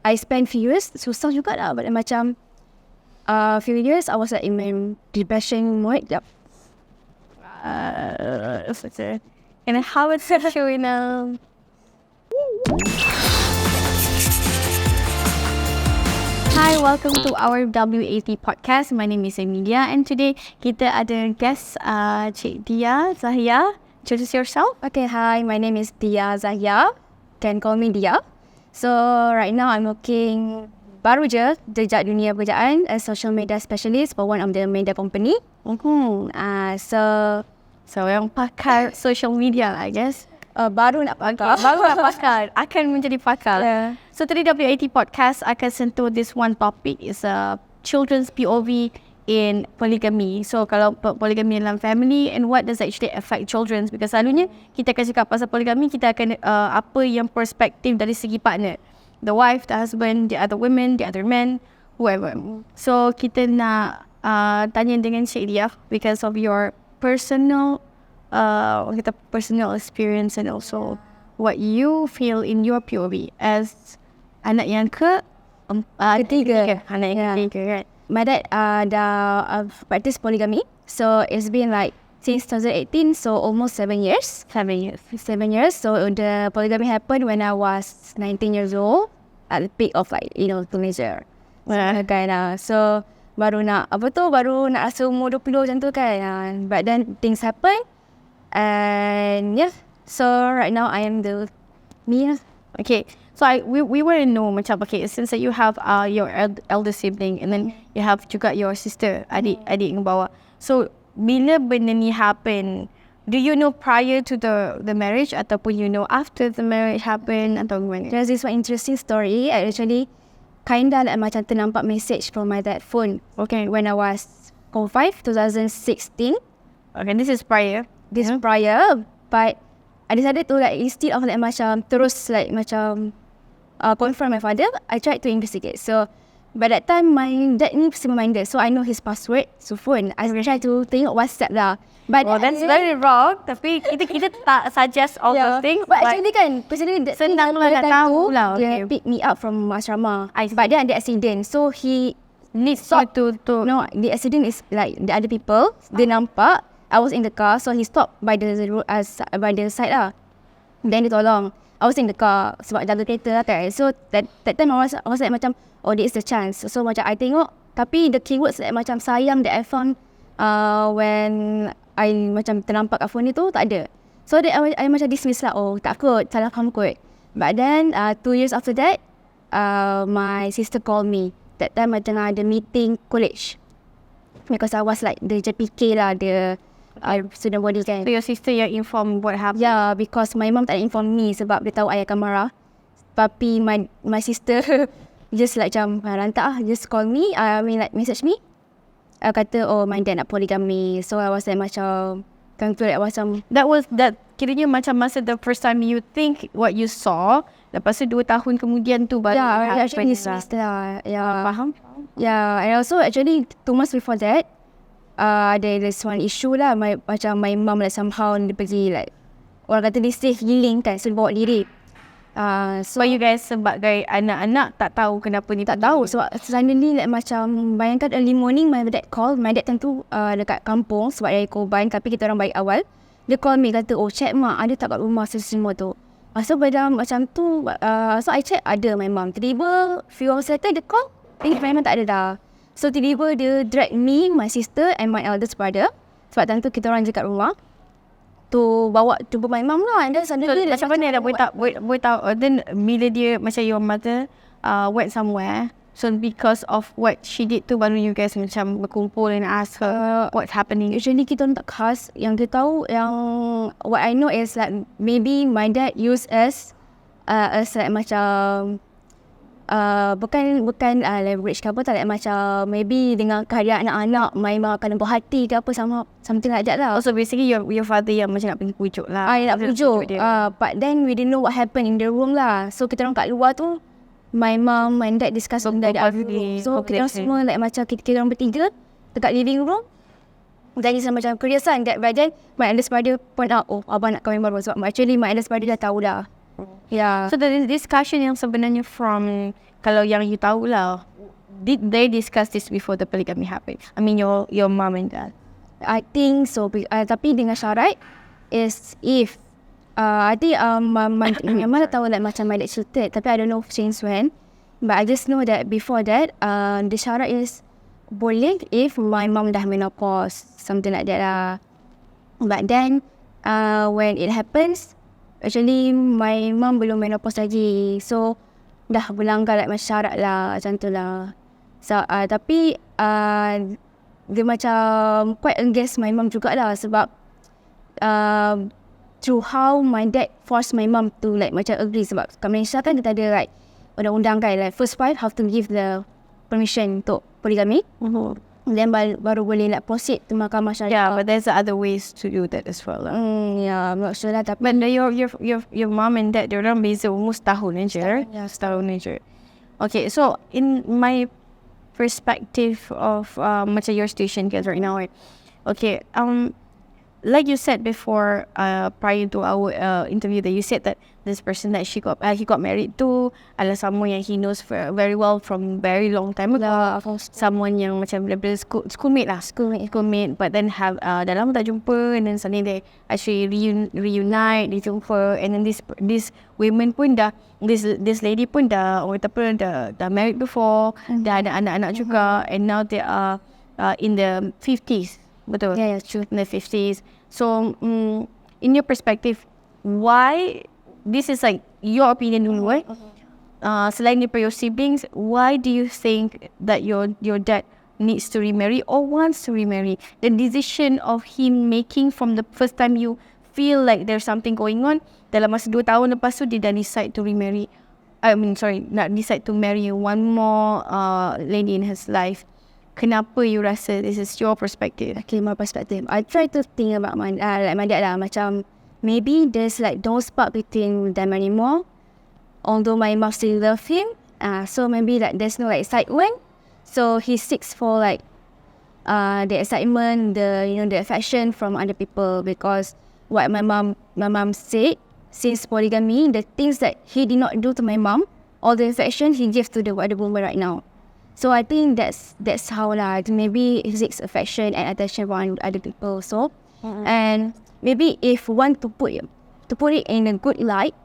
I spent few years, susah juga lah. But macam few years I was like in my depression mode. Yep. And how is it showing now? Hi, welcome to our W.A.T Podcast. My name is Amylea and today kita ada guest Cik Dhiya Zahia. Introduce yourself. Okay, hi, my name is Dhiya Zahia. Can call me Dhiya. So right now I'm working baru je jejak dunia pekerjaan as social media specialist for one of the media company. So yang pakar social media lah, I guess. Baru nak pakar. Baru nak pakar. Akan menjadi pakar. So today W.A.T Podcast akan sentuh this one topic is children's POV in polygamy. So kalau polygamy dalam family and what does actually affect children, because selalunya kita akan cakap pasal polygamy, kita akan apa yang perspektif dari segi partner, the wife, the husband, the other women, the other men, whoever. So kita nak tanya dengan Cik Dhiya because of your personal personal experience and also what you feel in your POV as anak yang ketiga, anak yang ketiga, right? My dad dah practice polygamy, so it's been like since 2018, so almost 7 years. 7 years. So the polygamy happened when I was 19 years old, at the peak of like teenager. So baru nak rasa umur 20 macam tu kan. But then things happen, and so right now I am me. Okay, so we want to know macam, okay, since that you have your elder sibling and then you have juga your sister, adik yang bawah. So bila benda ni happen, do you know prior to the marriage ataupun you know after the marriage happen atau gimana? There's this one interesting story. I actually kinda like macam ternampak message from my dad phone. Okay, when I was 5, 2016. Okay, this is prior. Prior, but I decided to like instead of like macam terus like macam confront my father, I tried to investigate. So by that time my dad ni simple-minded, so I know his password, so phone I tried to tengok WhatsApp lah. But that's very wrong. Tapi kita tak suggest all those things. But actually kan, personally senang lah nak tahu lah. Dia pick me up from asrama. But dia ada accident, so he needs to no, the accident is like the other people. Dia nampak I was in the car, so he stopped by the road by the side lah. Then dia tolong. I was in the car sebab jaga kereta lah kan. So that time I was like macam, oh, this is the chance. So macam I tengok, tapi the keywords like macam sayang that I found when I macam ternampak kat phone ni tu tak ada. So I macam dismiss lah, oh takut, salah faham kot. But then 2 years after that, my sister called me. That time I tengah ada meeting college, because I was like the JPK lah, student body kan. So your sister yang inform what happened? Yeah, because my mom tak inform me sebab dia tahu ayah akan marah. Tapi my sister just like macam rantak lah, just call me, like message me. Kata, oh, my dad nak polygamy. So I was like macam macam that kiranya macam masa the first time you think what you saw, lepas tu 2 tahun kemudian tu baru actually lah. Faham? Yeah, and also actually 2 months before that, there's one issue lah. Macam my mom like somehow dia pergi like, orang kata dia stay healing kan, so dia bawa diri. So you guys sebagai anak-anak tak tahu kenapa ni, tak tahu sebab suddenly like macam bayangkan early morning my dad call. My dad tentu dekat kampung sebab dia korban, tapi kita orang baik awal. Dia call me kata, oh check mak ada tak kat rumah semua tu. So pada macam tu, so I check ada my mom. Tiba-tiba few hours later dia call, my mom tak ada dah. So tiba-tiba dia drag me, my sister and my eldest brother, sebab tentu kita orang je kat rumah, to bawa to my mom lah. And then suddenly macam mana dah boleh tahu then bila dia macam your mother went somewhere, so because of what she did tu baru you guys macam berkumpul and ask her what's happening? Usually kita tak khas. Yang dia tahu, yang what I know is like maybe my dad use us as like macam bukan leverage ke apa, tak like macam maybe dengan keadaan anak-anak my mom akan buat hati ke apa, sama something like that lah. So basically your father yang macam nak pergi pujuk lah. Nak pujuk. But then we didn't know what happened in the room lah. So kita orang kat luar tu, my mom and dad discuss on that. So kita orang semua like macam kita orang bertiga dekat living room. Jadi macam curious kan. But then my eldest brother point out, oh abang nak kahwin baru. So actually my eldest brother dah tahu dah. Yeah. So the discussion yang sebenarnya from, kalau yang you tahu lah, did they discuss this before the polygamy happened? I mean your mom and dad. I think so. Tapi dengan syarat is if I think my mother tahu like macam my dad cheated, tapi I don't know since when. But I just know that before that, the syarat is boleh if my mom dah menopause, something like that lah. But then when it happens, actually my mom belum menopause lagi, so dah berlanggar like syarat lah, macam tu lah. So tapi dia macam quite against my mom jugalah, sebab through how my dad force my mom to like macam agree, sebab kat Malaysia kan kita ada like undang-undang kan, like first wife have to give the permission untuk polygamy. Then baru boleh like proceed to mahkamah syariah. Yeah, but there's other ways to do that as well. Yeah, I'm not sure lah. Tapi but your mom and dad, diorang beza almost tahun aja. Setahun aja. Okay, so in my perspective of macam your situation guys right now, right? Okay, like you said before, prior to our interview, that you said that this person that he got married to adalah someone yang he knows very well from very long time ago. Someone yang macam schoolmate lah, schoolmate. But then have dah lama tak jumpa, and then suddenly they actually reunite, dia jumpa, and then this women pun dah, this lady pun dah dah married before, dah ada anak-anak juga, and now they are in the 50s. Betul. Yeah, true. In the 50s. So, in your perspective, why, this is like your opinion dulu, right? Selain daripada your siblings, why do you think that your dad needs to remarry or wants to remarry? The decision of him making from the first time you feel like there's something going on, dalam masa 2 tahun lepas tu dia dah decide to remarry. Not decide to marry one more lady in his life. Kenapa you rasa this is your perspective? Okay, my perspective. I try to think about my dad lah. Macam maybe there's like no spark between them anymore. Although my mom still love him, so maybe like there's no like excitement. So he seeks for like the excitement, the affection from other people, because what my mom said, since polygamy, the things that he did not do to my mom, all the affection he gives to the other woman right now. So I think that's how lah. Maybe he seeks affection and attention from other people. So and maybe if want to put it in a good light,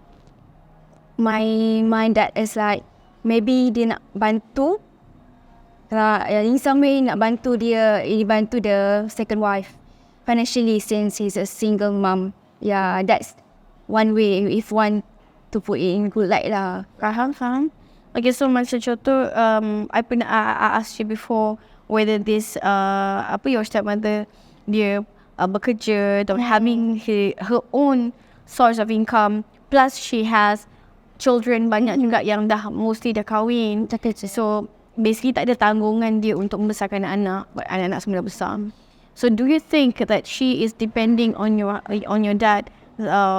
my dad is like maybe dia nak bantu in some way, nak bantu the second wife financially, since he's a single mom. Yeah, that's one way if want to put it in good light lah. Faham. Okay, so macam contoh, I asked you before whether this your stepmother dia bekerja atau having her own source of income, plus she has children banyak juga yang dah mostly dah kahwin. So basically tak ada tanggungan dia untuk membesarkan anak-anak semua dah besar. So do you think that she is depending on your dad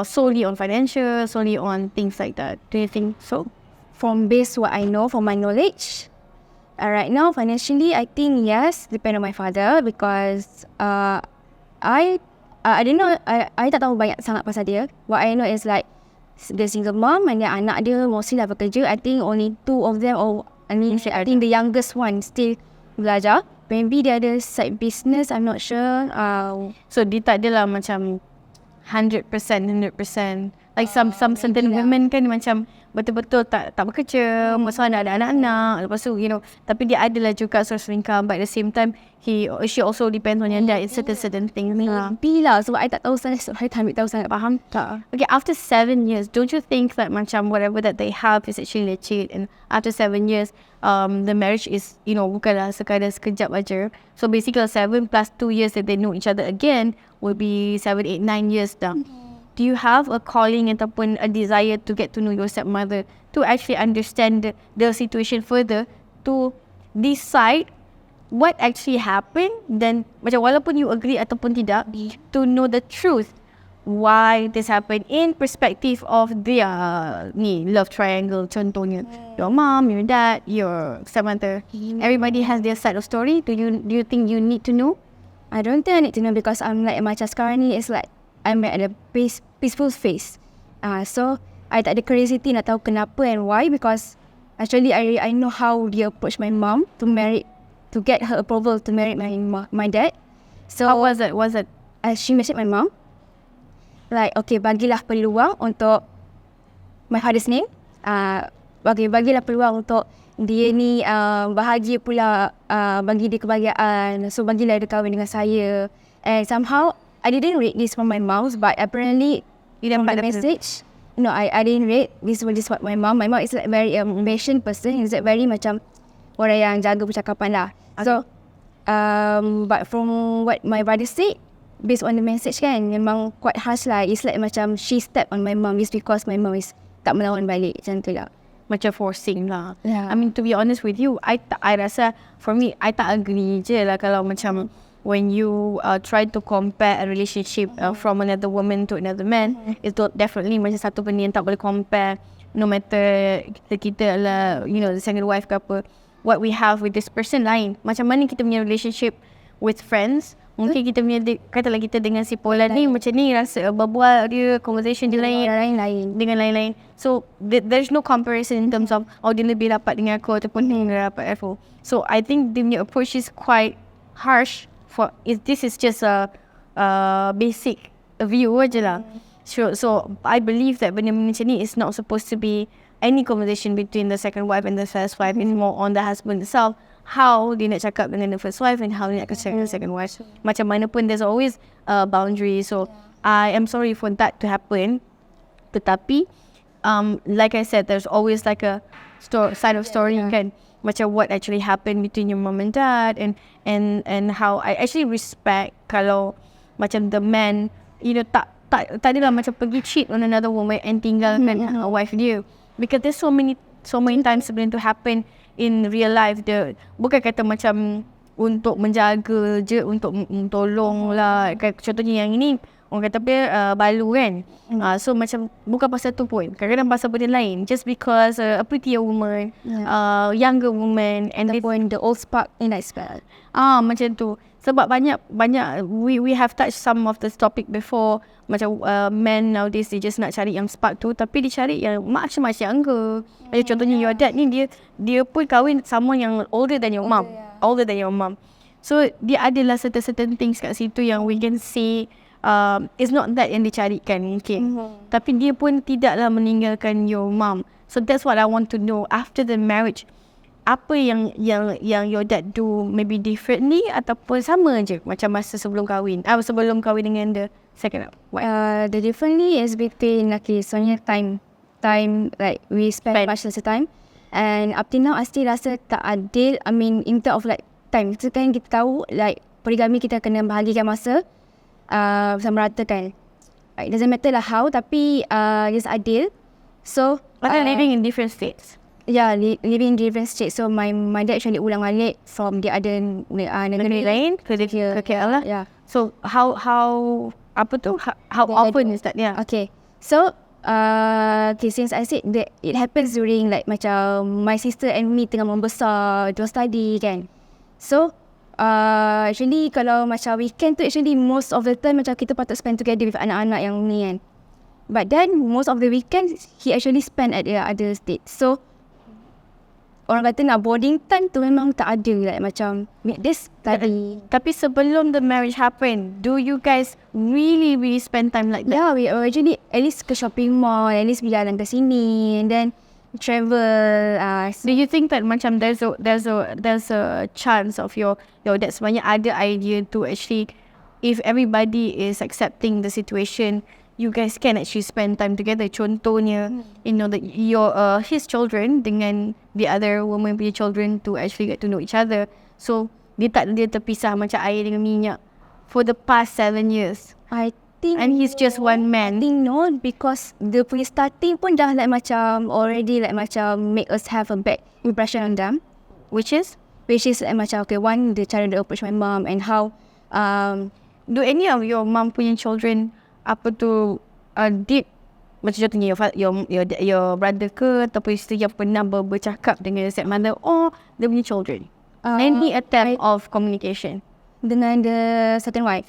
solely on financial, solely on things like that? Do you think so? From based what I know, from my knowledge, right now financially, I think yes, depend on my father, because I don't know, I tak tahu banyak sangat pasal dia. What I know is like the single mom, and then anak dia mostly dah bekerja. I think only 2 of them, I think the youngest one still belajar. Maybe dia ada side business, I'm not sure. So dia tak adalah macam 100%. Like some certain women kan macam betul-betul tak bekerja, masalah ada anak-anak, lepas tu tapi dia adalah juga source of income, but at the same time she also depends on your dad in certain things. Maybe lah, sebab I tak tahu sangat, so I tak ambil tahu sangat. Faham tak? Okay, after 7 years, don't you think that macam whatever that they have is actually legit, and after 7 years the marriage is bukanlah sekejap aja. So basically 7 plus 2 years that they know each other again will be 7, 8, 9 years dah. Do you have a calling ataupun a desire to get to know your stepmother, to actually understand the situation further, to decide what actually happened, then macam walaupun you agree ataupun tidak, to know the truth why this happened in perspective of their love triangle, contohnya your mom, your dad, your stepmother. Everybody has their side of story. Do you think you need to know? I don't think I need to know, because I'm like macam sekarang ni, it's like I'm at a peaceful phase. So I tak ada curiosity nak tahu kenapa and why, because actually I know how dia approach my mom to get her approval to marry my dad. So How was it? She messaged my mom like, okay, bagilah peluang untuk my father's name. Bagilah peluang untuk dia ni bahagia pula, bagi dia kebahagiaan. So bagilah dia kahwin dengan saya. And somehow I didn't read this from my mom, but apparently from the message, no, I didn't read this what my mom is like very patient person. Is like very macam orang yang jaga percakapan lah. Okay. So but from what my brother said, based on the message kan, memang quite harsh lah. It's like macam she stepped on my mom just because my mom is tak melawan balik, macam tu lah. Macam forcing lah. Yeah. I mean, to be honest with you, I rasa for me, I tak agree je lah kalau macam when you try to compare a relationship from another woman to another man, it's definitely macam satu benda yang tak boleh compare, no matter kita adalah, you know, the second wife ke apa. What we have with this person lain. Macam mana kita punya relationship with friends, mungkin kita punya, katalah kita dengan si Polan ni macam ni, rasa berbual dia, conversation dia lain dengan lain-lain. So there's no comparison in terms of dia lebih rapat dengan aku ataupun dia rapat aku. So I think the approach is quite harsh. This is just a basic view aja lah. So I believe that benda-benda macam ni is not supposed to be any conversation between the second wife and the first wife. It's more on the husband itself, how dia nak cakap dengan the first wife and how dia nak cakap dengan the second wife. Macam mana pun there's always a boundary. So I am sorry for that to happen. Tetapi like I said, there's always like a side of story kan. Macam what actually happened between your mom and dad, and how I actually respect kalau macam the man, you know, tak adalah macam pergi cheat on another woman and tinggalkan wife dia, because there's so many times sebelum tu happen in real life. Dia bukan kata macam untuk menjaga je, untuk tolong lah. Contohnya yang ini orang kata balu kan. So macam bukan pasal tu pun, kadang-kadang pasal benda lain, just because a prettier woman, younger woman, and the old spark in that spell. Macam tu. Sebab banyak we have touched some of this topic before. Macam men nowadays, they just nak cari yang spark tu, tapi dia cari yang much younger. Contohnya your dad ni, dia pun kahwin someone yang older than your mom. So dia adalah certain things kat situ yang we can see it's not that yang dicarikan mungkin. Tapi dia pun tidaklah meninggalkan your mom. So that's what I want to know after the marriage. Apa yang your dad do maybe differently ataupun sama je macam masa sebelum kahwin dengan the second wife? The differently is between soalnya time like we spend much lesser time, and up till now I still rasa tak adil. I mean in terms of like time, so kan kita tahu like poligami kita kena bahagikan masa sama rata kan. It doesn't matter lah how, tapi just adil. So living in different states. Yeah, living in different states. So my dad actually ulang balik from the other negeri lain ke KL lah. Yeah. So how often is that? Yeah. Okay. So since I said that it happens during like macam my sister and me tengah membesar, do study kan. So actually kalau macam weekend tu, actually most of the time macam kita patut spend together with anak-anak yang ni kan. But then most of the weekend he actually spend at the other state. So orang kata nak boarding time tu memang tak ada like macam make this study. Tapi sebelum the marriage happen, do you guys really spend time like that? Yeah, we actually at least ke shopping mall, at least berjalan ke sini, and then travel. Do you think that macam there's a chance of your dad sebenarnya ada idea to actually, if everybody is accepting the situation, you guys can actually spend time together? Contohnya, you know, that his children dengan the other woman punya children to actually get to know each other. So dia terpisah macam air dengan minyak for the past 7 years. I think, and he's just one man. I think no, because the punya starting pun dah like macam already like macam make us have a bad impression on them, which is like macam okay, one, the cara they approach my mom, and how do any of your mom punya children did macam contohnya your brother ke ataupun isteri yang pernah bercakap dengan stepmother dia punya children, any attempt of communication dengan the certain wife?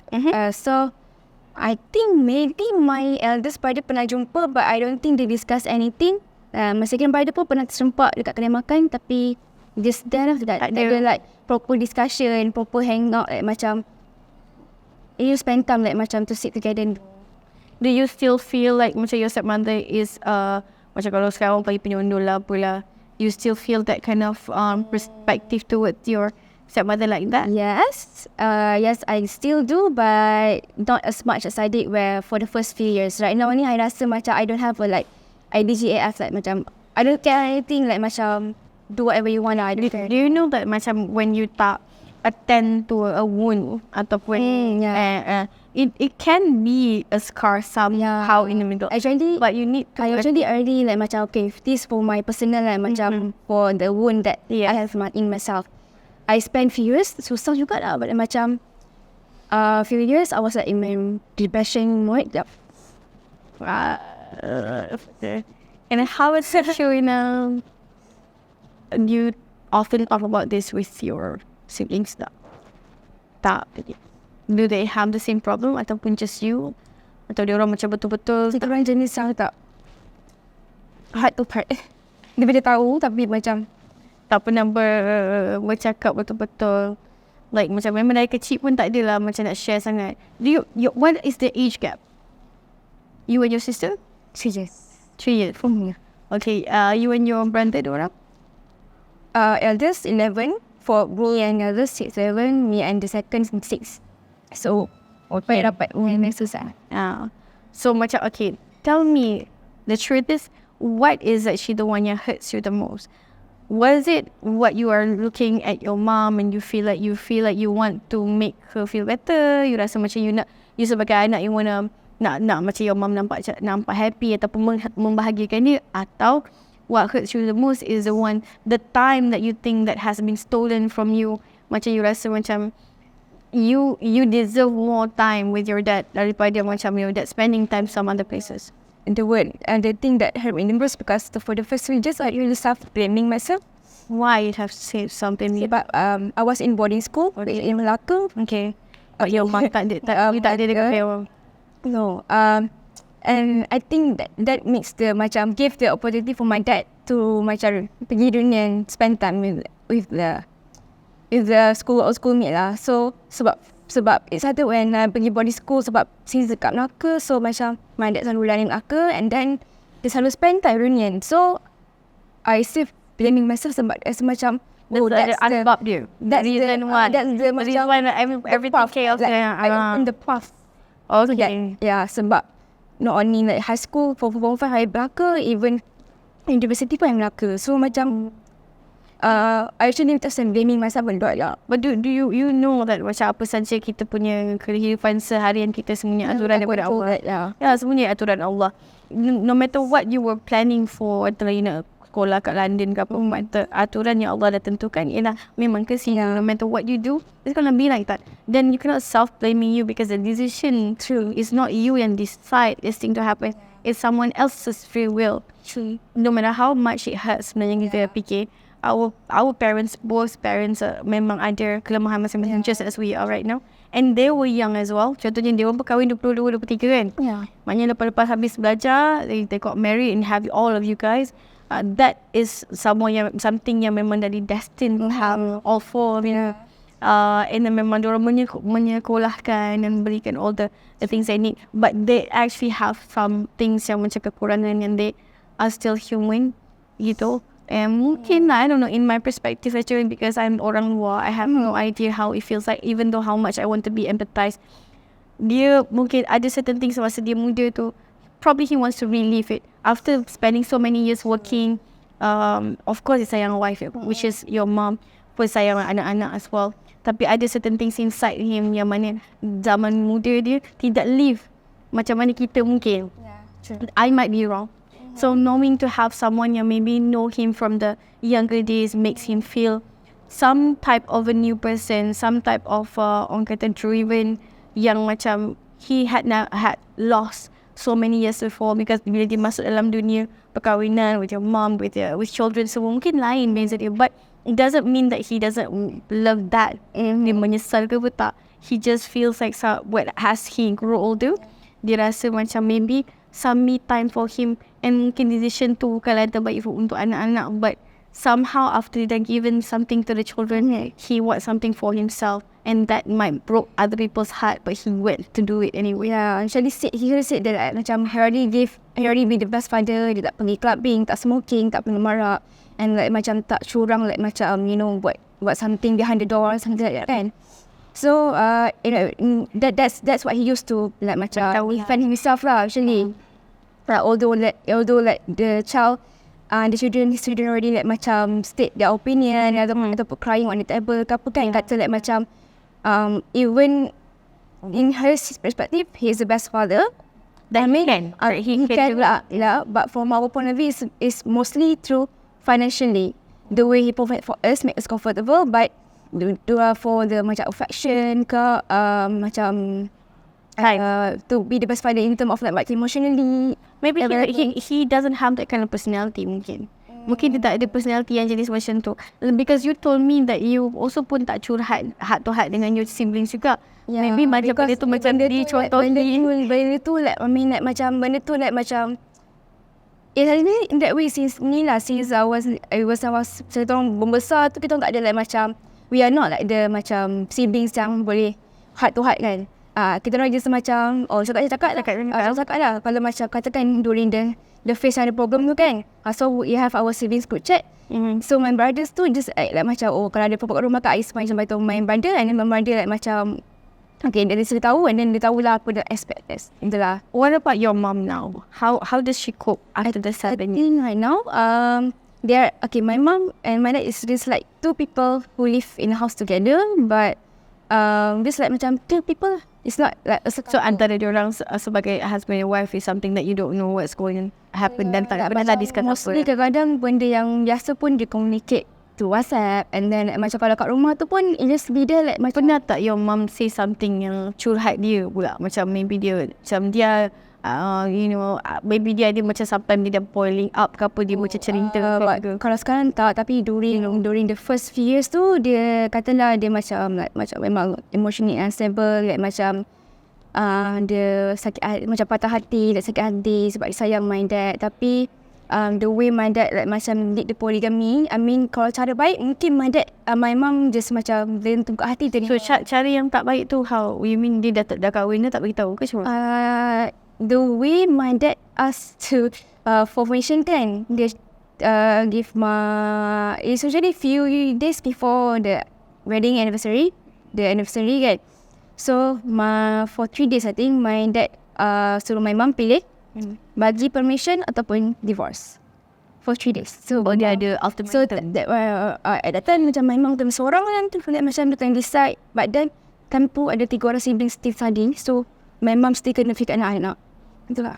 So I think maybe my eldest brother pernah jumpa, but I don't think they discuss anything. My second brother pun pernah terserempak dekat kedai makan, tapi just there after that, tak ada like proper discussion, proper hangout, like macam you spend time like macam to sit together. Do you still feel like macam your stepmother is macam kalau sekarang pergi penyondol lah pula, you still feel that kind of perspective towards your stepmother like that? Yes, yes, I still do, but not as much as I did where for the first few years. Right now ni I rasa macam I don't have a like IDGAF, like macam I don't care anything, like macam do whatever you want. I don't care. Do you know that macam when you tak attend to a wound ataupun it can be a scar somehow in the middle. Actually, but you need to I actually already like macam okay, this for my personal like macam for the wound that I have in myself. I spent few years susah juga lah, but macam few years I was like in my depression mode. And how is it showing you often talk about this with your siblings tak? Do they have the same problem ataupun just you? Atau dia orang macam betul-betul Kita orang jenis yang tak heart to heart. Dia boleh tahu tapi macam tak pernah bercakap betul-betul. Like macam memang dari kecil pun tak adalah macam nak share sangat. Do you what is the age gap? You and your sister? 3 years. 3 years. Okay, you and your brother diorang? Eldest 11, for me and eldest 7, me and the second 6. So, quite rapat. Memang susah. So macam okay, tell me the truth is, what is actually the one yang hurts you the most? Was it what you are looking at your mom and you feel like you want to make her feel better? You rasa macam you sebagai anak you wanna nak macam your mom nampak happy ataupun membahagiakan dia, atau what hurts you the most is the time that you think that has been stolen from you. Macam you rasa macam you deserve more time with your dad daripada macam your dad spending time some other places. And the thing that hurt me the most, because for the first 3 years I really started blaming myself. Why you have to say something? Sebab I was in boarding school in Melaka. Okay. But your mom tak ada dekat family. No. And I think that makes macam give the opportunity for my dad to macam pergi dunia and spend time with the schoolmate lah. So sebab it started when I pergi boarding school, sebab since dekat Melaka, so macam my dad selalu running Melaka and then dia selalu spend time reunion. So I still blaming myself sebab macam that's the unbab dia. That's the reason why everything chaos. Like, I opened the path. Okay. Sebab not only like high school, form 5 I Melaka, even university pun I Melaka. So macam I actually just blaming myself a lot lah. But do you know that macam apa saja kita punya kehidupan seharian kita semuanya aturan daripada Allah. Semuanya aturan Allah. No matter what you were planning for, atau you nak sekolah kat London ke apa, aturan yang Allah dah tentukan ialah memang ke sini. No matter what you do, it's gonna be like that. Then you cannot self-blaming you because the decision is not you yang decide this thing to happen. It's someone else's free will. No matter how much it hurts sebenarnya kita fikir, our parents, both parents memang ada kelemahan masing-masing, just as we are right now. And they were young as well. Contohnya dia orang berkahwin 22, 23 kan. Maknanya lepas habis belajar, they got married and have all of you guys. That is something yang memang dari destined to have all four. And then memang dia orang menyekolahkan dan berikan all the things they need. But they actually have some things yang macam kekurangan and they are still human gitu. And mungkin I don't know, in my perspective actually, because I'm orang luar, I have no idea how it feels like, even though how much I want to be empathized. Dia mungkin ada certain things masa dia muda tu, probably he wants to relive it. After spending so many years working, of course dia sayang wife, which is your mom, pun sayang anak-anak as well. Tapi ada certain things inside him yang mana zaman muda dia tidak live macam mana kita mungkin. I might be wrong. So knowing to have someone yang maybe know him from the younger days makes him feel some type of a new person, some type of orang kata driven, yang macam he had lost so many years before, because bila dia masuk dalam dunia perkahwinan with your mom, with children, so mungkin lain beza dia. But it doesn't mean that he doesn't love that. Dia menyesal ke tak? he just feels like as he grow older, dia rasa macam maybe some me time for him, and mungkin decision tu bukanlah terbaik untuk anak-anak, but somehow after he done given something to the children, he wants something for himself, and that might broke other people's heart, but he went to do it anyway. Yeah, actually he said that like, macam he already be the best father. Dia tak pergi clubbing, tak smoking, tak pernah marah, and like macam tak curang, like macam buat something behind the door, something like that kan. So that's what he used to like macam defend himself lah actually. Although the child the student already like macam state their opinion atau crying on the table ke apa kan, kata like macam even in her perspective he is the best father. That he can lah, but from our point of view is mostly through financially. The way he provide for us make us comfortable, but for the macam affection ke macam to be the best father in terms of like emotionally. Maybe he doesn't have that kind of personality mungkin. Mungkin dia tak ada personality yang jenis macam tu. Because you told me that you also pun tak curhat heart to heart dengan your siblings juga. Yeah, maybe macam benda tu macam dicontohin. Benda tu like benda tu like macam it has been in that way since I was saya tahu membesar tu kita tak ada like macam we are not like the macam siblings yang boleh heart to heart kan. Kita orang just macam cakap lah kalau macam katakan during the phase ada problem tu kan. So we have our siblings group chat. So my brothers tu just like macam kalau ada perempuan kat rumah I macam beritahu my brother, and then my brother like macam okay, dia tahu, and then dia tahulah apa the aspect test. Itulah. What about your mom now? How does she cope after the 7 years? I think right now my mom and my dad is just like two people who live in a house together, but just like macam two people. It's not like so antara diorang sebagai husband and wife is something that you don't know what's going to happen, dan tak pernah discuss apa. Mostly kadang-kadang benda yang biasa pun dia communicate to WhatsApp, and then macam kalau kat rumah tu pun it just be there like macam. Pernah tak your mom say something yang curhat dia pula, macam maybe dia maybe dia macam sometimes dia dah boiling up ke apa, dia macam cerita ke? Kalau sekarang tak, tapi during the first few years tu dia katalah dia macam memang emotionally unstable, like macam dia sakit hati, macam patah hati, like sakit hati sebab dia sayang my dad. Tapi the way my dad like macam lead the polygamy, I mean kalau cara baik mungkin my mom just macam dia buka hati tadi. So cara yang tak baik tu how you mean, dia dah kahwin, dia tak beritahu ke cuma? The way my dad asked to for permission kan, dia give it's usually few days before the wedding anniversary, kan. So for 3 days I think my dad suruh my mom pilih bagi permission ataupun divorce for 3 days. So dia ada ultimatum. So that at that time macam my mom tu seorang kan tu macam dia tengah decide, but then time tu ada 3 orang siblings still studying, so my mom still kena fikir anak-anak. Itulah.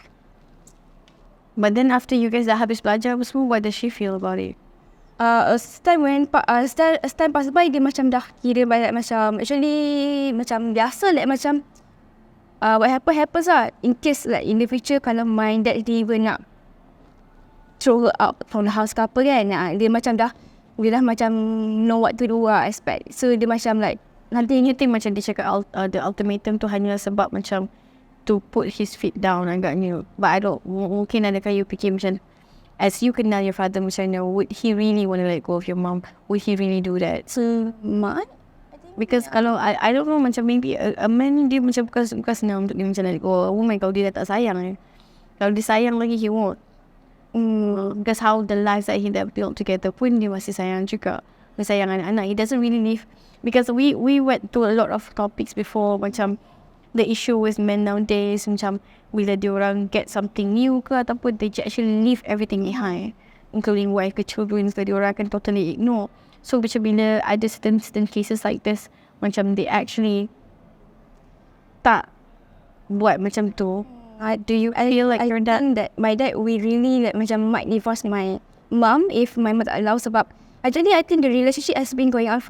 But then after you guys dah habis belajar apa semua, what does she feel about it? As time pass by, dia macam dah kira banyak macam actually macam biasa like macam what happens lah. In case like in the future kalau my dad dia even nak throw her out from the house ke apa kan, dia dah macam know what to do lah, expect. So dia macam like nanti you think macam dia cakap the ultimatum tu hanya sebab macam to put his feet down agaknya. But I don't, mungkin adakah you fikir macam as you kenal your father macam mana, would he really want to let go of your mom? Would he really do that? So because kalau I don't know, macam maybe a man dia macam bukan senang untuk dia macam let go. Oh my god, dia dah tak sayang. Kalau dia sayang lagi, he won't. Because how the lives that he dah built together pun dia masih sayang juga. Dia sayang anak-anak. He doesn't really live. Because we went to a lot of topics before, macam the issue with men nowadays, macam bila diorang get something new ke ataupun they actually leave everything behind, including wife ke children, so diorang akan totally ignore. So macam bila ada certain cases like this, macam they actually tak buat macam tu. Do you feel like your dad? That my dad we really like macam might divorce my mom if my mom tak allow, sebab actually I think the relationship has been going on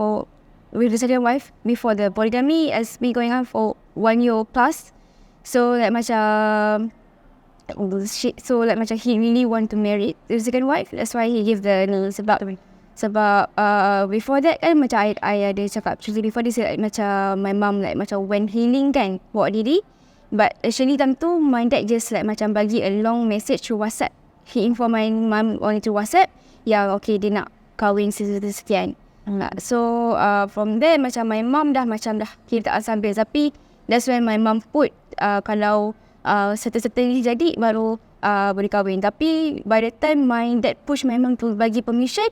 with the second wife before the polygamy has been going on for 1 year plus. So like macam he really want to marry the second wife. That's why he give the sebab Sebab before that kan macam I ada cakap before this like, macam my mum like macam went healing kan, bawa diri. But actually time tu my dad just like macam bagi a long message through WhatsApp. He inform my mum on through WhatsApp yang okay dia nak kahwin sekian. So from there macam my mum dah kita tak sambil. Tapi that's when my mum put kalau certain ni jadi baru boleh kahwin. Tapi by the time my dad push my mum to bagi permission,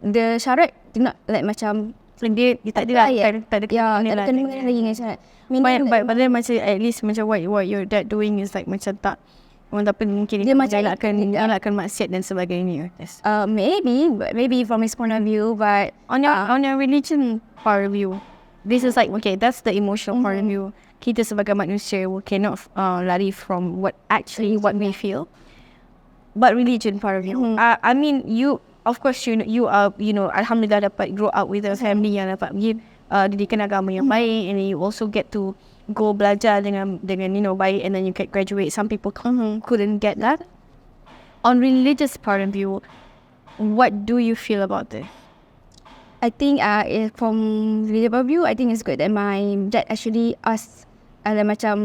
the syarat dia nak like macam dia tak ada lah, tak ada kena lagi dengan syarat. But then macam at least macam what your dad doing is like macam tak orang tak mungkin dia macam elakkan maksiat dan sebagainya. Yes. Maybe from his point of view, but on your religion part of view, this is like okay, that's the emotional part of view. Kita sebagai manusia we cannot lari from what we feel. But religion part of view, I mean you of course you are alhamdulillah dapat grow up with a family yang dapat didikan agama yang baik, and then you also get to go belajar dengan baik, and then you can graduate. Some people couldn't get that. On religious part of view, what do you feel about this? I think from religious point of view, I think it's good that my dad actually asked macam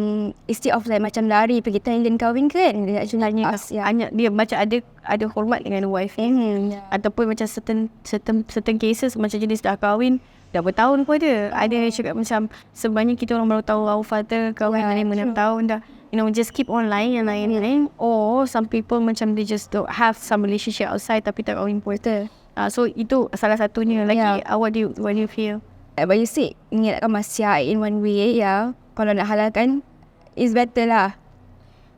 instead of like macam lari pergi Thailand kahwin kan, dia actually ask dia macam ada hormat dengan wife ataupun macam certain cases macam jenis dah kahwin dah bertahun pun ada yang cakap macam sebenarnya kita orang baru tahu our father kahwin 5-6 tahun dah, just keep on lying and lying. Or some people macam they just don't have some relationship outside tapi tak kahwin pun. So itu salah satunya lagi. What do you feel? But you say ingatkan maksiat in one way kalau nak halalkan is better lah.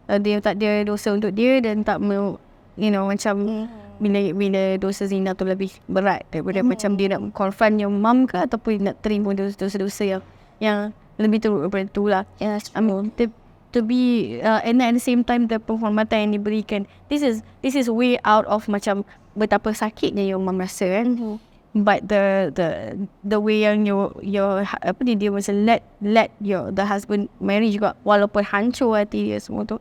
Dia tak ada dosa untuk dia dan tak macam bila dosa zina tu lebih berat daripada macam dia nak confront your mum ke ataupun nak terima dosa-dosa yang lebih teruk daripada tu lah. I mean to be and at the same time the penghormatan yang diberikan, this is way out of macam betapa sakitnya your mum rasa kan. But the way yang your dia macam let the husband marry juga walaupun hancur hati dia semua tu,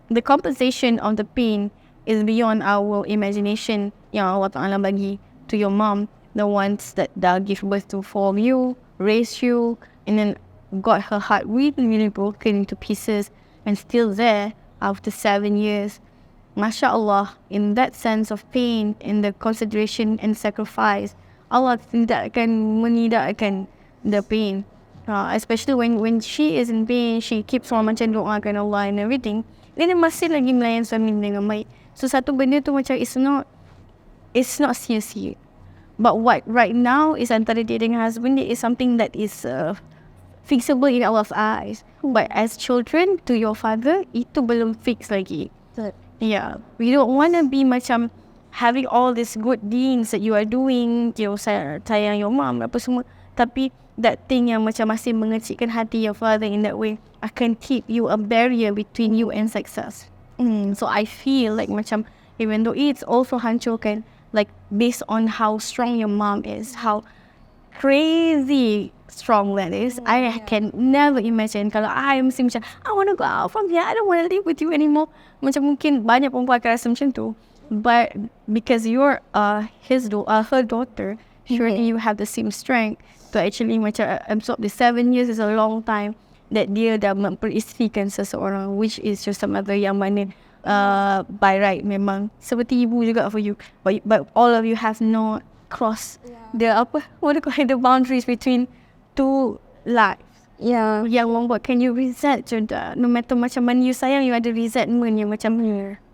the compensation of the pain is beyond our imagination yang Allah Ta'ala bagi to your mom, the ones that give birth to form you, raise you, and then got her heart really broken into pieces and still there after 7 years. Masya Allah, in that sense of pain, in the consideration and sacrifice, Allah tidak akan menidakkan the pain. Especially when she is in pain, she keeps on macam doakan Allah and everything. Dia masih lagi melayan suami dengan baik. So satu benda tu macam it's not sia-sia. But what right now is antara dia dengan husband dia is something that is fixable in Allah's eyes. But as children to your father, itu belum fix lagi. Yeah, we don't want to be macam having all these good deeds that you are doing, sayang your mom apa semua, tapi that thing yang macam masih mengecikkan hati your father in that way akan keep you a barrier between you and success. So I feel like macam even though it's also hancurkan, like based on how strong your mom is, how crazy strong that is, I can never imagine kalau I mesti macam I want to go out from here, I don't want to live with you anymore. Macam mungkin banyak perempuan akan rasa macam tu. But because you're her daughter, surely you have the same strength to actually macam absorb the 7 years is a long time that dia dah memperistrikan seseorang, which is just a mother yang mana by right memang seperti ibu juga for you, but all of you have not crossed the the boundaries between two lives. Yang membuatkan you resent juga. No matter macam mana you sayang, you ada resentment yang macam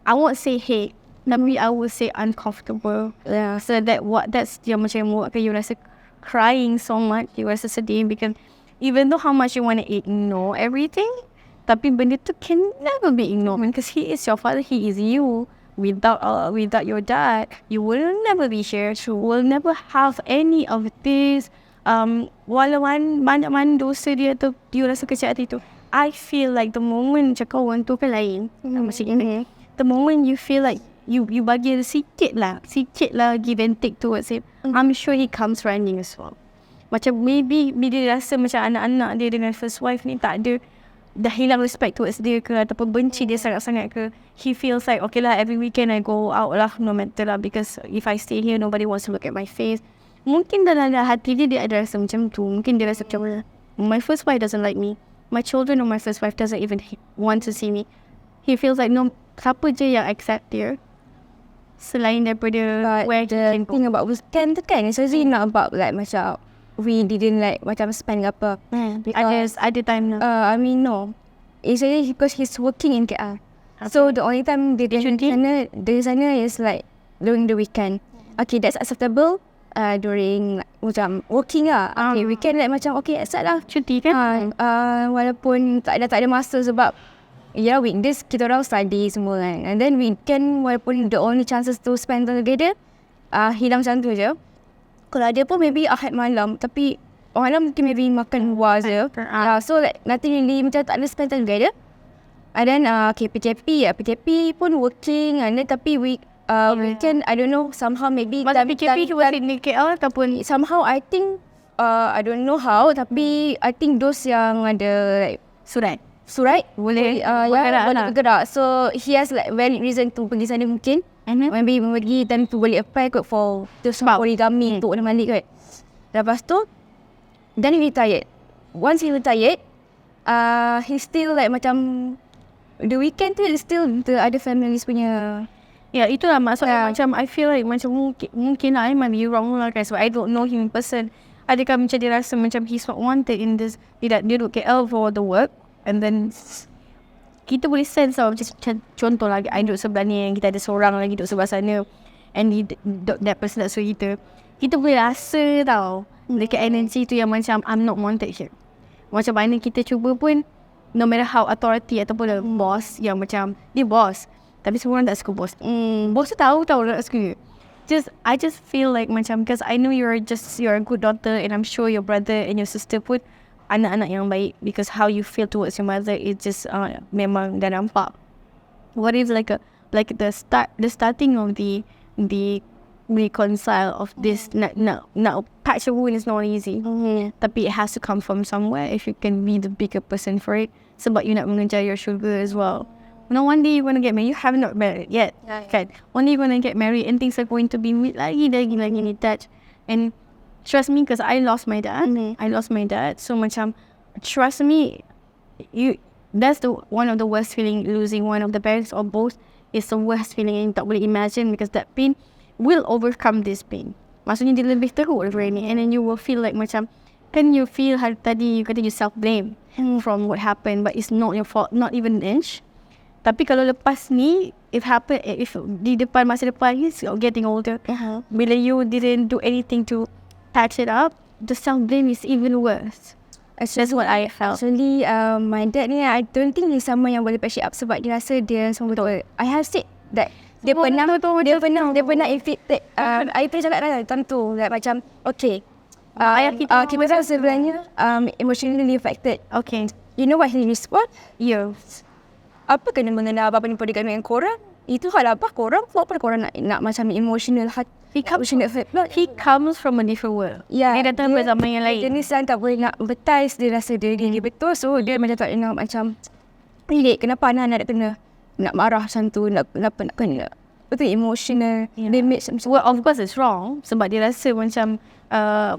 I won't say hate, tapi I would say uncomfortable. So that's yang macam membuatkan you rasa crying so much, you rasa sedih because even though how much you want to ignore everything, tapi benda tu can never be ignored because he is your father, he is you. Without your dad, you will never be here. You will never have any of this. Walaupun banyak dosa dia tu, you rasa kecil hati tu. I feel like the moment macam kawan tu kan lain. The moment you feel like you bagi sikit lah give and take towards him, I'm sure he comes running as well. Macam maybe dia rasa macam anak-anak dia dengan first wife ni tak ada dah hilang respect towards dia ke, ataupun benci dia sangat-sangat ke. He feels like, okay lah, every weekend I go out lah, no matter lah, because if I stay here, nobody wants to look at my face. Mungkin dalam hati dia ada rasa macam tu. Mungkin dia rasa macam, my first wife doesn't like me. My children or my first wife doesn't even want to see me. He feels like, no, siapa je yang accept dia selain daripada where the thing about weekend tu kan, it's really not about like macam we didn't like macam spend apa. Ada time lah. I mean no, it's really because he's working in KL. Okay. So the only time dia dari sana is like during the weekend. Okay, that's acceptable. During like, macam working lah. Okay, weekend like macam okay, accept lah. Cuti kan? Walaupun tak ada masa sebab weekdays kita orang study semua kan. And then weekend walaupun the only chances to spend together, hilang macam tu je. Kalau ada pun maybe Ahad malam, tapi malam mungkin maybe makan luar je. So like nothing really, macam tak ada spend time together. And then okay, PJP pun working, and then tapi weekend I don't know, somehow maybe masa PJP he was in KL ataupun somehow I think I don't know how, tapi I think those yang ada like surat boleh bergerak. So he has like valid reason to pergi sana mungkin. Maybe pergi time tu boleh apply kot for polygamy untuk balik kot. Lepas tu then he retired. Once he retired, he still like macam the weekend tu still the other families punya. Ya, itulah maksudnya macam I feel like macam mungkin I might be wrong lah kan, sebab I don't know him in person. Adakah macam dia rasa macam he's not wanted in this, dia duduk KL for the work, and then kita boleh sense tau, macam contoh lah, I duduk sebelah ni, kita ada seorang lagi duduk sebelah sana, and that person nak suruh kita boleh rasa tau dekat energy tu yang macam I'm not wanted here. Macam mana kita cuba pun, no matter how authority ataupun boss yang macam dia boss, tapi semua orang tak suka bos. Bos tu tahu tak suka. I just feel like macam, because I know you're a good daughter, and I'm sure your brother and your sister pun anak-anak yang baik, because how you feel towards your mother is just memang dah nampak. What if like the starting of the reconcile of this, nak patch a wound is not easy. Tapi it has to come from somewhere if you can be the bigger person for it, sebab you nak mengejar your sugar as well. No, one day you want to get married, you have not married yet, kan? One day you want to get married and things are going to be lagi detached. And trust me, because I lost my dad. So macam, trust me, that's one of the worst feeling, losing one of the parents or both is the worst feeling, and tak boleh imagine, because that pain will overcome this pain. Maksudnya dia lebih teruk daripada ni, and then you will feel like macam, kan you feel hari tadi you kata you self blame from what happened, but it's not your fault, not even an inch. Tapi kalau lepas ni, if di depan, masa depan, he's getting older, bila you didn't do anything to patch it up, the self-blame is even worse. That's what I felt. Actually, my dad ni, I don't think he's someone yang boleh patch it up, sebab dia rasa dia semua betul. I have said that dia pernah inflicted. I pernah cakap lah tentu, like macam, okay, kita sebenarnya emotionally affected. Okay. You know what he respond? Yes. Apa kena mengenal apa ni poligami dengan korang? Itu hal apa korang? Apa korang nak macam emotional He comes from a different world. Dia datang dari zaman yang lain. Jenis yang tak boleh nak empathize, dia rasa dia betul. So dia macam tak nak macam relate. Kenapa anak kena nak marah macam tu, kenapa nak kena betul emotional damage. Well, of course it's wrong, sebab dia rasa macam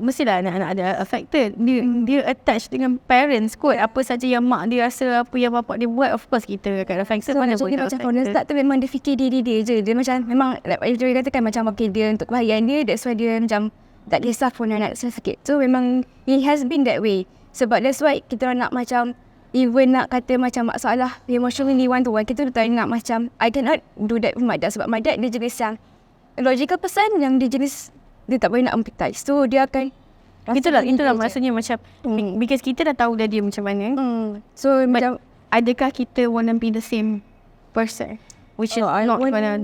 mestilah anak-anak ada affected. Dia attached dengan parents kot. Apa saja yang mak dia rasa, apa yang bapak dia buat, of course kita akan affected. So dia macam from the start tu memang dia fikir diri dia je. Dia macam memang like dia katakan macam okay, dia untuk kebahagiaan dia, that's why dia macam tak kisah pun anak sakit. So memang he has been that way. Sebab that's why kita nak macam, even nak kata macam masalah emotionally one to one, kita tak nak macam I cannot do that with my dad, sebab my dad dia jenis yang logical person, yang dia jenis dia tak boleh nak empathize. So dia akan itulah maksudnya macam because kita dah tahu dah dia macam mana. So macam adakah kita wanna be the same person, which is not gonna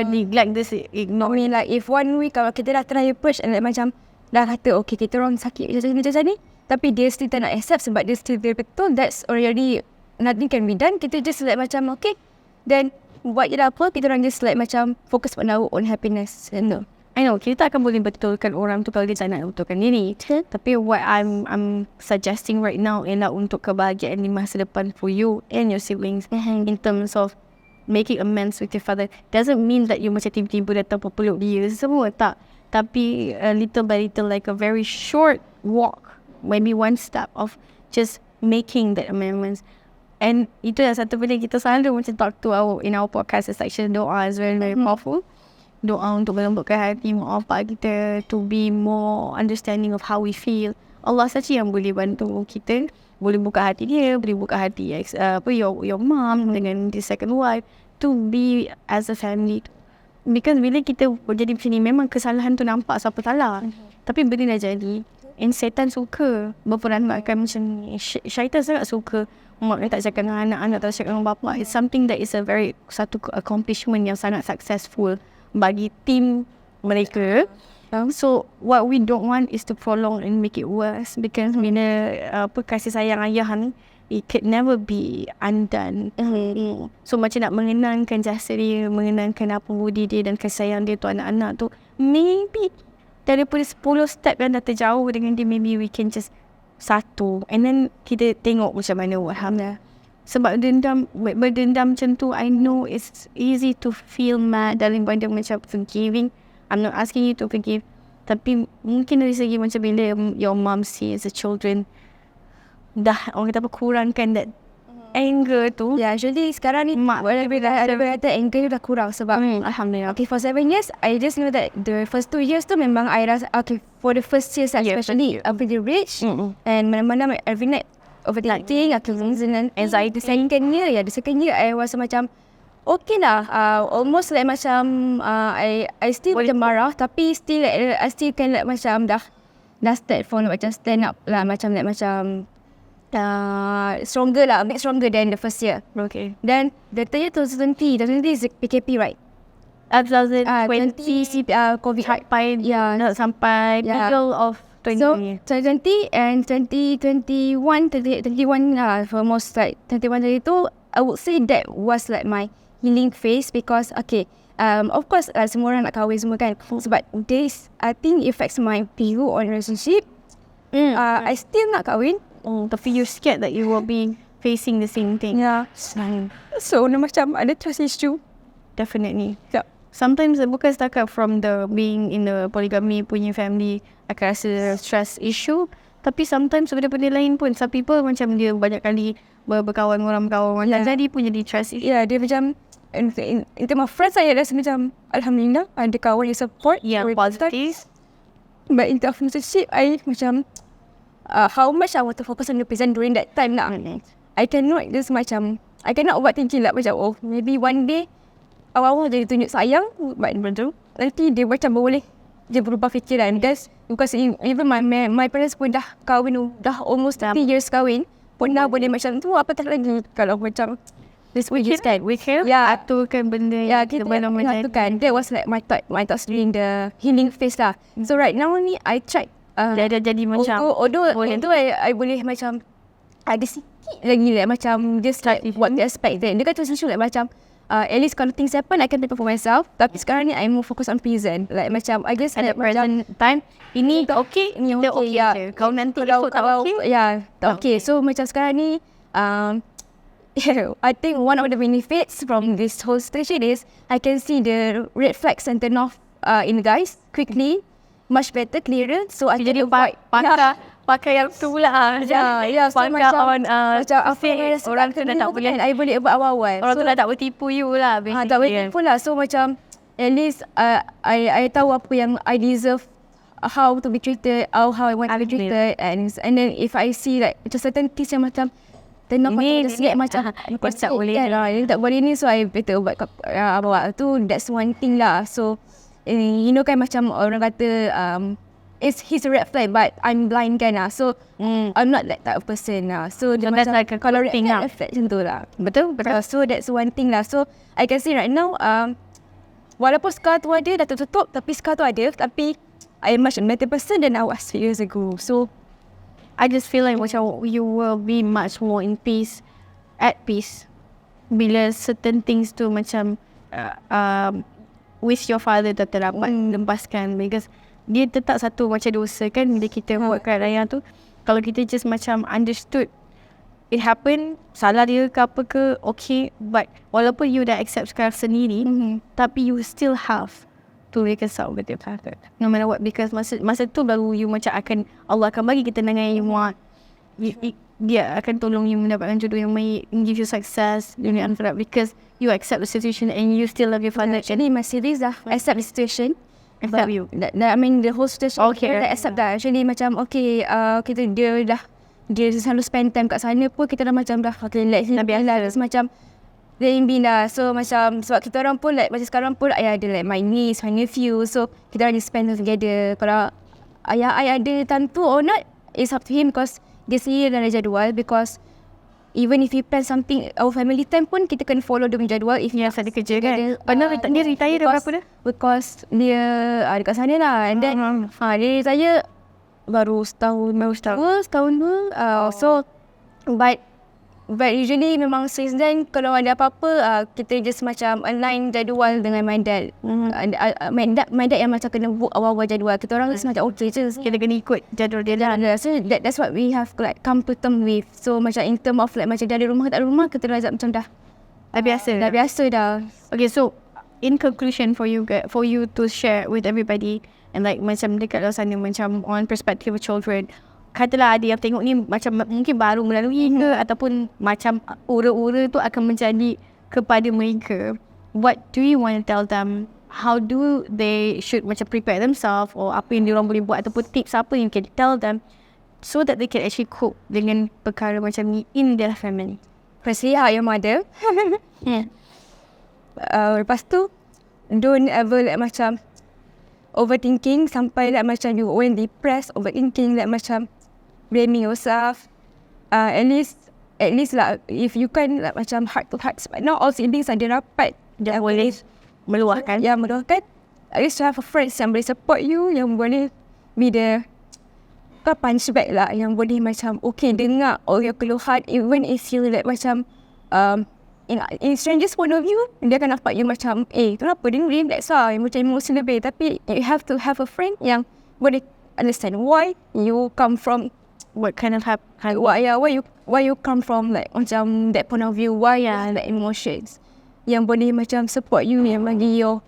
neglect this, ignore. I mean like if one week kalau kita dah try approach and like macam dah kata okay kita orang sakit macam ni, tapi dia still tak nak accept sebab dia still dia betul, that's already nothing can be done. Kita just like macam okay, then buat je lah apa, kita orang just like macam focus on our own happiness. I know kita tak akan boleh betulkan orang tu kalau dia tak nak betulkan diri. Tapi what I'm suggesting right now ialah untuk kebahagiaan di masa depan for you and your siblings in terms of making amends with your father. Doesn't mean that you macam tiba-tiba datang peluk dia semua, tak. Tapi little by little, like a very short walk, maybe one step of just making that amendments. And itu yang satu benda kita selalu macam talk to in our podcast section. Doa is very very powerful. Doa untuk melembutkan hati mak bapak kita, to be more understanding of how we feel. Allah saja yang boleh bantu kita, boleh buka hati dia, boleh buka hati your mom dengan the second wife, to be as a family. Because bila kita jadi macam ni, memang kesalahan tu nampak siapa salah. Tapi benda dah jadi. And setan suka berperankan macam ni. Syaitan sangat suka mak tak cakap dengan anak, anak tak cakap dengan bapa. It's something that is a very satu accomplishment yang sangat successful bagi team mereka. So what we don't want is to prolong and make it worse. Because bila kasih sayang ayah ni, it can never be undone. So macam nak mengenangkan jasa dia, mengenangkan apa budi dia dan kasih sayang dia tu anak-anak tu, maybe daripada 10 step yang dah terjauh dengan dia, maybe we can just satu, and then kita tengok macam mana Alhamdulillah. Sebab berdendam macam tu, I know it's easy to feel mad daripada macam forgiving. I'm not asking you to forgive, tapi mungkin dari segi macam bila your mom sees the children dah orang kata apa, kurangkan that anger tu. Yeah, actually sekarang ni ada kata anger tu dah kurang sebab Alhamdulillah. okay, for 7 years I just know that the first 2 years tu memang I rasa okay, for the first years especially I really rich and mana-mana every night overthinking, anxiety. The second year I rasa macam okay lah, almost like macam I still macam marah, tapi still like, I still can like macam dah start for macam stand up lah, macam like macam stronger lah, a bit stronger than the first year. Okay. Then the third year 2020 is PKP, right? 2020 COVID nak sampai middle of 2020. So 2020 and 2021 for most like 21 dari tu, I would say that was like my healing phase because okay, of course semua orang nak kahwin semua kan, sebab this I think affects my view on relationship. I still nak kahwin, tapi you scared that you will be facing the same thing. Yeah. So macam ada trust issue. Definitely. Yeah. Sometimes bukan setakat from the being in the polygamy punya family akan rasa stress issue, tapi sometimes benda-benda lain pun. Some people macam dia banyak kali berkawan macam jadi pun jadi trust issue. Yeah, dia macam in terms of friends, saya rasa macam Alhamdulillah ada kawan yang support, positive. But in terms of relationship, I macam how much I want to focus on the present during that time lah. I cannot just macam, I cannot overthinking lah macam maybe one day awal-awal dia tunjuk sayang, but nanti dia macam boleh dia berubah fikiran. That's because even my parents pun dah kahwin, dah almost 3 years kahwin, pun dah boleh macam tu, apa tak lagi kalau macam this way just kan. We can aturkan benda kita aturkan. That was like my thoughts during the healing phase lah. So right now ni I tried dia dah jadi macam although I boleh macam ada sikit lagi like macam just like what to expect then. Dia kata sesuatu like macam at least kalau things happen I can prepare for myself. Tapi sekarang ni I'm more focus on present. Like macam I guess at the present time ini tak okay, ini tak okay je. Kau nanti kalau tak okay, tak okay. So macam sekarang ni I think one of the benefits from this whole situation is I can see the red flags and turn off in the guys quickly, much better, clearer. So I jadi pakai yang tu lah. So macam orang tu dah tak boleh, I boleh buat awal-awal. Orang tu dah tak boleh tipu you lah. Tak boleh tipu lah. So macam at least I tahu apa yang I deserve, how to be treated, how I want to be treated, and then if I see like certain things yang macam ini macam tak boleh ini tak boleh ni, so I better buat tu. That's one thing lah. So you know kan macam orang kata he's a red flag but I'm blind kan lah. So I'm not that type of person lah. So dia that's macam like a kalau red thing flag macam tu lah. Betul. So that's one thing lah. So I can see right now walaupun scar tu ada dah tertutup, tapi scar tu ada, tapi I am much a better person than I was few years ago. So I just feel like macam you will be much more at peace bila certain things tu macam with your father tak dapat lepaskan, because dia tetap satu macam dosa kan bila kita buat kat raya tu. Kalau kita just macam understood it happen, salah dia ke apa ke, okay, but walaupun you dah accept sekarang sendiri, tapi you still have to reconcile with your father, no matter what, because masa tu baru you macam Allah akan bagi ketenangan yang you want. Dia akan tolong you mendapatkan jodoh yang baik, give you success dunia akhirat, because you accept the situation and you still love your father. Actually, my siblings dah accept the situation. Accept you. I mean the whole situation. Okay. They accept dah. Actually macam okay, dia selalu spend time kat sana pun kita dah macam dah okay, let's biasa macam letting be lah. So macam sebab kita orang pun like macam sekarang pun ayah ada like my niece, my nephew, so kita orang just spend time together. Kalau ayah ada tentu or not, it's up to him, because dia sendiri dah ada jadual, because even if you plan something our family time pun kita kena follow dia punya jadual. If ada kerja kan, padahal dia retire dah berapa dah? Because dia dekat sana lah, and then dia retire baru setahun tu. So but usually memang since then kalau ada apa-apa kita just macam align jadual dengan my dad. My dad yang macam kena book awal-awal jadual. Kita orang just macam okay je, kita kena ikut jadual dia lah. So that's what we have like come to term with. So macam in term of like macam dia ada rumah ke tak ada rumah, kita dah macam dah biasa dah. Okay, so in conclusion for you to share with everybody, and like macam dekat luar sana macam on perspective of children, katalah ada yang tengok ni macam mungkin baru melalui ke ataupun macam ura-ura tu akan menjadi kepada mereka, what do you want to tell them? How do they should macam prepare themselves, or apa yang diorang boleh buat, ataupun tips apa yang can tell them so that they can actually cope dengan perkara macam ni in their family? Firstly, how your mother. Lepas tu don't ever like macam overthinking sampai like macam you when depressed, overthinking like macam blaming yourself. At least lah if you can like macam heart to heart, but not all siblings ada rapat Dia boleh meluahkan. Ya, meluahkan. At least to have a friend yang boleh support you, yang boleh be the punch back lah, yang boleh macam okay dengar all your keluhan, even if you like macam in strangers point of view, dia akan nampak you macam kenapa dia relax lah, yang macam emosi lebih. Tapi you have to have a friend yang boleh understand why you come from, what kind of why you come from like macam that point of view, why like emotions, yang boleh macam support you, yang bagi you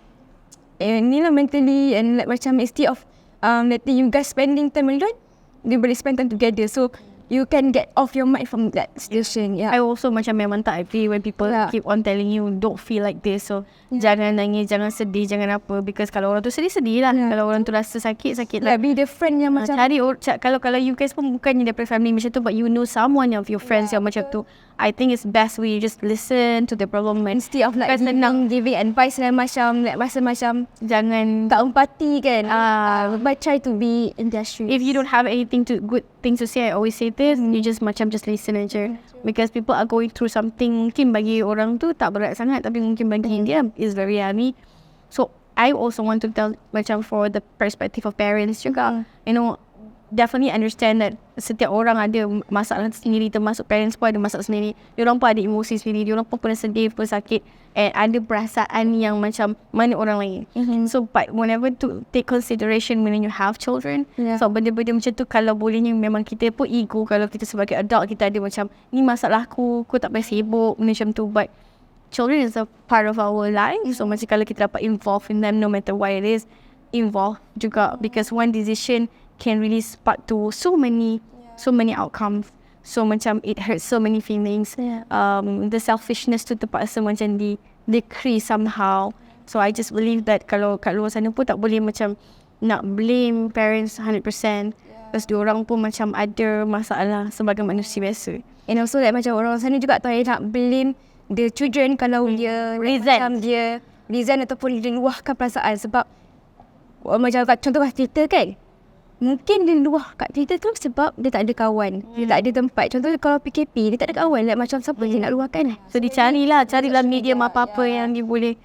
ni lah mentally, and like macam instead of letting you guys spending time alone, they boleh spend time together, so you can get off your mind from that situation. I also macam memang tak agree when people keep on telling you don't feel like this, so jangan nangis, jangan sedih, jangan apa, because kalau orang tu sedih lah, kalau orang tu rasa sakit lah. Be the friend yang macam cari kalau you guys pun bukannya daripada family macam tu, but you know someone of your friends yang macam tu, I think it's best we just listen to the problem instead of like giving advice dan macam like masa macam jangan tak empati kan. But try to be in their shoes. If you don't have anything good things to say, I always say this, you just listen aja, because people are going through something mungkin bagi orang tu tak berat sangat, tapi mungkin bagi dia is very heavy. So I also want to tell macam for the perspective of parents juga, you know, definitely understand that setiap orang ada masalah sendiri, termasuk parents pun ada masalah sendiri. Diorang pun ada emosi sendiri, diorang pun pernah sedih, pun sakit, and ada perasaan yang macam mana orang lain. So but whenever to take consideration when you have children, so benda-benda macam tu kalau bolehnya memang kita pun ego, kalau kita sebagai adult kita ada macam ni masalahku, aku tak payah sibuk benda macam tu, but children is a part of our life. So macam kalau kita dapat involve in them, no matter what it is, involve juga, because one decision can really spark to so many outcomes. So macam it hurts so many feelings. The selfishness tu terpaksa macam decrease somehow. So I just believe that kalau kat luar sana pun tak boleh macam nak blame parents 100%, because diorang pun macam ada masalah sebagai manusia biasa. And also like macam orang sana juga tak nak blame the children kalau dia resent, dia resent ataupun dia luahkan perasaan. Sebab macam contoh cerita kan, mungkin dia luah kat Twitter tu sebab dia tak ada kawan, dia tak ada tempat. Contohnya kalau PKP, dia tak ada kawan, like, macam siapa dia nak luahkan. So dia carilah medium apa-apa yang dia boleh.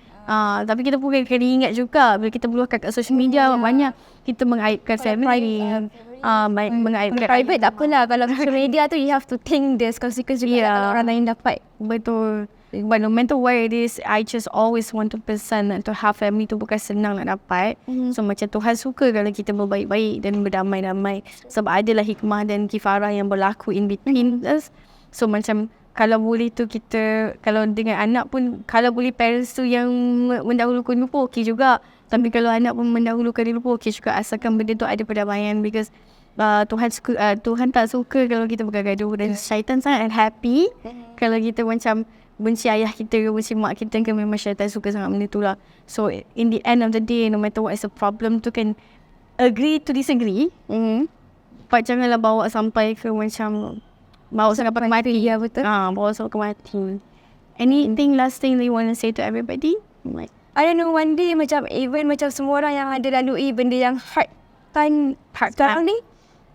Tapi kita pun kena ingat juga, bila kita meluahkan kat social media, banyak kita mengaibkan family, mengaibkan private tak apalah. Kalau social media tu you have to think the consequences juga, kalau orang lain dapat. Betul. But no matter where it is, I just always want to pesan to have family tu bukan senang nak dapat. So macam Tuhan suka kalau kita berbaik-baik dan berdamai-damai. Sebab adalah hikmah dan kifarah yang berlaku in between us. So macam kalau boleh tu kita, kalau dengan anak pun, kalau boleh parents tu yang mendahulukan dulu pun okey juga. Tapi kalau anak pun mendahulukan dulu pun okey juga, asalkan benda tu ada perdamaian. Because Tuhan tak suka kalau kita bergaduh, dan syaitan sangat happy kalau kita macam benci ayah kita ke benci mak kita ke, memang syaitan suka sangat benda tu lah. So in the end of the day, no matter what is the problem tu, can agree to disagree. But janganlah bawa sampai ke macam bawa sampai ke mati. Ya, betul. Bawa sampai ke mati. Anything last thing that you want to say to everybody? Like, I don't know, one day macam even macam semua orang yang ada lalui benda yang hard time sekarang ni,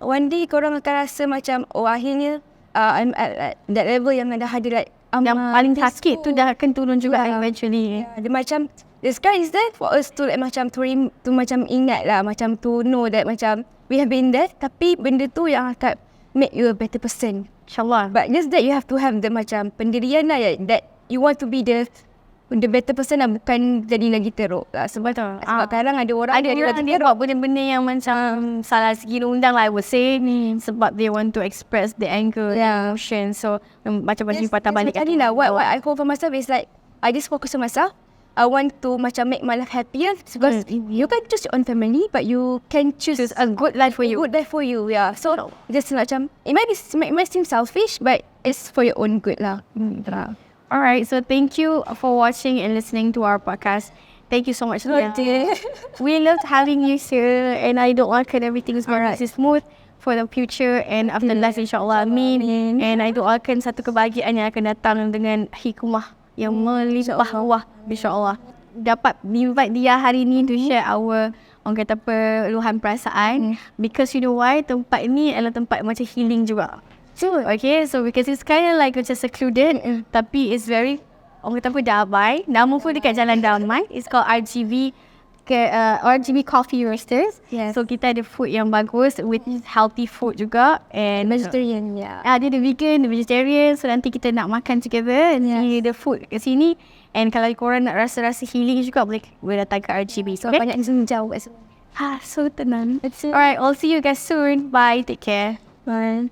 one day korang akan rasa macam akhirnya I'm at that level yang dah ada like yang paling sakit tu dah akan turun juga eventually. Dia macam the sky is there for us to like, macam to macam ingat lah, macam to know that macam we have been there, tapi benda tu yang akan make you a better person, InsyaAllah. but just that you have to have the macam pendirian lah, that you want to be the better person lah, bukan jadi lagi teruk lah. Sebab sekarang ada orang dia buat benda-benda yang macam salah segi undang lah, I would say, sebab they want to express the anger, emotion. So macam-macam patah balik. Tadi lah, what I hope for myself is like I just focus on myself. I want to macam make my life happier, because you can choose your own family, but you can choose a good life for you. Good life for you, yeah. So just macam it might seem selfish, but it's for your own good lah. Alright, so thank you for watching and listening to our podcast. Thank you so much. We loved having you here, and I doakan everything is going to be smooth for the future and after life, insyaAllah. Amin. And I doakan satu kebahagiaan yang akan datang dengan hikmah yang melimpah ruah, insyaAllah. Dapat invite Dhiya hari ni to share our, orang kata apa, luahan perasaan. Because you know why? Tempat ni adalah tempat macam healing juga. Okay, so because it's kind of like macam secluded, tapi it's very, orang kata apa, damai. Nama pun dekat Jalan Damai. It's called RGB Coffee Roasters. So kita ada food yang bagus with healthy food juga, and Vegetarian, dia ada vegan, vegetarian. So nanti kita nak makan together ni the food kat sini. And kalau korang nak rasa-rasa healing juga, boleh datang ke RGB. So banyak yang jauh kat sini. So tenang. Alright, I'll see you guys soon. Bye, take care. Bye.